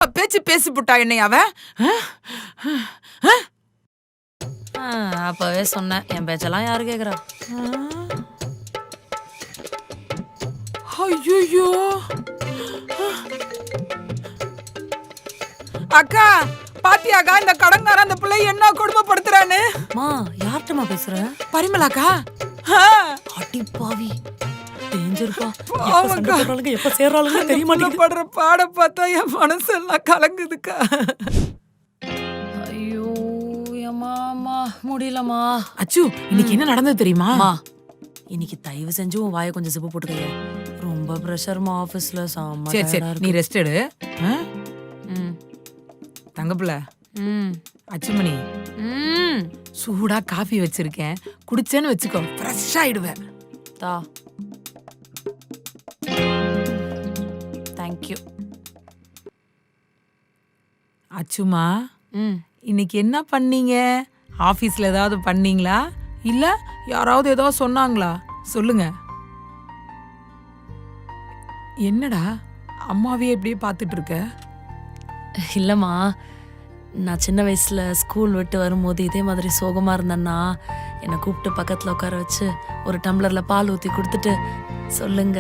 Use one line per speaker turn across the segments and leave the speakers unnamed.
பேச்சு பேசி புட்டா என்னை அவ.
அப்பவே சொன்னேன், என் பேச்செல்லாம் யாரு கேக்குறா?
ஐயோ அக்கா பாத்தியாக்கா, இந்த கடங்கார அந்த பிள்ளை என்ன கொடுமைப்படுத்துறான்னு.
மா யார்கிட்டமா பேசுற?
பரிமளாக்கா.
அடி பாவி, டேஞ்சர்ப்பா.
பாவம்க்கா.
எப்ப சேர்றாளுங்க தெரிய மாட்டேங்குது.
படுற பாட பார்த்தா என் மனசெல்லாம் கலங்குதுக்கா.
ஐயோ அம்மா முடியலமா.
அச்சு, இன்னைக்கு என்ன நடந்தது தெரியுமா?
இன்னைக்கு தயவு செஞ்சு உன் வாயை கொஞ்சம் சிப்பு போட்டுக்கைய. ரொம்ப ப்ரெஷர்மா ஆபீஸ்ல.
சரி சரி, நீ ரெஸ்ட் எடு. தங்கப்பிள்ள, அச்சுமணி, சூடா காஃபி வச்சிருக்கேன், குடிச்சேன்னு வச்சுக்கோ, ஃப்ரெஷ் ஆயிடுவேன்.
தா. தேங்க்யூ.
அச்சுமா, இன்னைக்கு என்ன பண்ணீங்க? ஆபீஸ்ல ஏதாவது பண்ணீங்களா? இல்ல யாராவது ஏதாவது சொன்னாங்களா? சொல்லுங்க. என்னடா அம்மாவே இப்படியே பார்த்துட்டு இருக்க?
இல்லம்மா, நான் சின்ன வயசுல ஸ்கூல் விட்டு வரும்போது இதே மாதிரி சோகமா இருந்தேன்னா என்னை கூப்பிட்டு பக்கத்துல உட்கார வச்சு ஒரு டம்ளர்ல பால் ஊத்தி கொடுத்துட்டு, சொல்லுங்க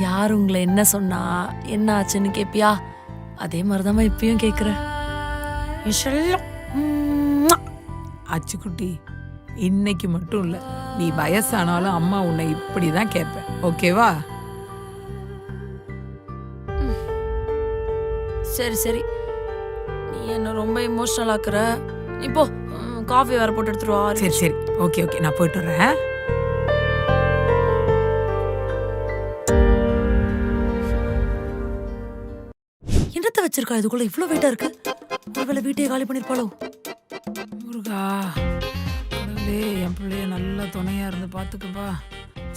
யார் உங்களை என்ன சொன்னா, என்ன ஆச்சுன்னு கேப்பியா? அதே மாதிரிதாம்மா இப்பயும் கேக்குறேன்.
அச்சுக்குட்டி, இன்னைக்கு மட்டும் இல்ல, நீ வயசானாலும் அம்மா உன்னை இப்படிதான் கேட்பேன். ஓகேவா?
சரி சரி, நீ என்ன ரொம்ப இமோஷனல் ஆக்குற. இப்போ காஃபி வேற போட்டு எடுத்துருவா.
சரி சரி, ஓகே ஓகே, நான் போயிட்டு வரேன்.
என்னத்த வச்சிருக்கா இதுக்குள்ள இவ்வளவு வெயிட்டா இருக்கு? ஒருவேளை வீட்டையே காலி பண்ணிருப்பாளோ?
முருகா, கடவுளே, என் பிள்ளைய நல்ல துணையா இருந்து பாத்துக்கப்பா.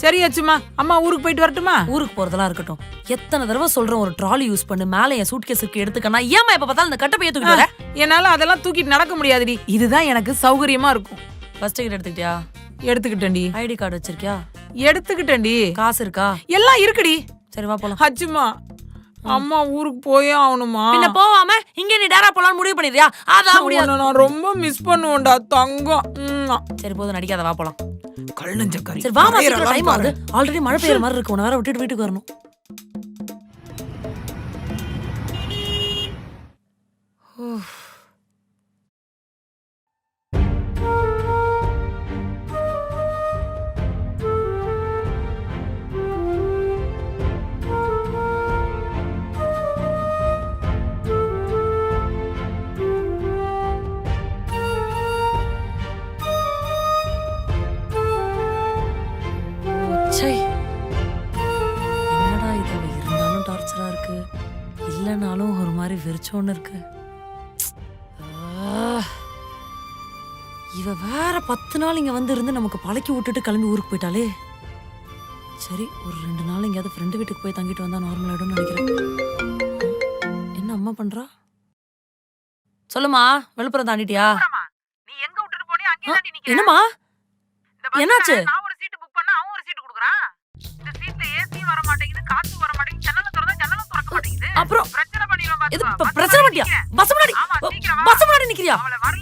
சரி அச்சுமா, அம்மா ஊருக்கு போயிட்டு வரட்டுமா?
ஊருக்கு போறதெல்லாம் இருக்கட்டும். எத்தனை தடவை சொல்றேன் ஒரு ட்ராலி யூஸ் பண்ணு, மேல என் சூட்கேஸுக்கு எடுத்துக்கனா. ஏமா எப்ப பார்த்தாலும் இந்த கட்டப்பைய தூக்கிட்டு வர?
என்னால அதெல்லாம் தூக்கிட்டு நடக்க முடியாதுடி. இதுதான் எனக்கு சௌகரியமா இருக்கும்.
ஃபர்ஸ்ட் டிக்கெட் எடுத்துக்கிட்டியா?
எடுத்துக்கிட்டேன்டி.
ஐடி கார்டு வச்சிருக்கியா?
எடுத்துக்கிட்டேன்டி.
காசு இருக்கா?
எல்லாம் இருக்குடி.
சரி வா போலாம்.
அச்சுமா, அம்மா ஊருக்கு போயே ஆகணுமா?
பின்ன போவாம இங்க நீ டேரா போலான்னு முடிவு பண்ணிடுறியா? அதான் முடியாது.
நான் ரொம்ப மிஸ் பண்ணுவேன்டா தங்கம்.
சரி போதும் நடிக்காத, வா போலாம்.
கள்ளஞ்சக்கரி.
சரி வா, டைம் ஆகுது. ஆல்ரெடி மழை பெய்யற மாதிரி இருக்கு. உன வேற விட்டுட்டு வீட்டுக்கு வரணும். என்னடா இது, இருந்தாலும் டார்ச்சரா இருக்கு, இல்லனாலும் ஒரு மாதிரி வெறிச்சோன்னு இருக்கு. இவ வேற 10 நாள் இங்க வந்து இருந்து நமக்கு பழக்கி விட்டுட்டு கிளம்பி ஊருக்கு போயிட்டாலே. சரி, ஒரு 2 நாள் எங்கேயாவது ஃப்ரெண்டு வீட்டுக்கு போய் தங்கிட்டு வந்தா நார்மல் ஆயிடும்னு நினைக்கிறேன். என்ன அம்மா பண்றா? சொல்லுமா, விழுப்புரம் தாண்டிட்டியா?
நீ எங்க விட்டுட்டு போனியோ அங்கேயே தாண்டி நிக்கிறேன்.
என்னம்மா என்னாச்சு?
நான் ஒரு சீட் புக் பண்ணா அவன் ஒரு சீட் குடுக்குறான். இந்த சீட்ல ஏசி வர மாட்டேங்குது, காத்து வர மாட்டேங்குது, ஜன்னல திறந்தா ஜன்னலும் திறக்க மாட்டேங்குது.
அப்புறம்
பிரச்சனை பண்ணிடுவேன்
இது
பாத்துக்கோ.
பிரச்சனை பண்ணிட்டியா? பஸ் முன்னாடி நிக்கிறியா?
அவளை வரல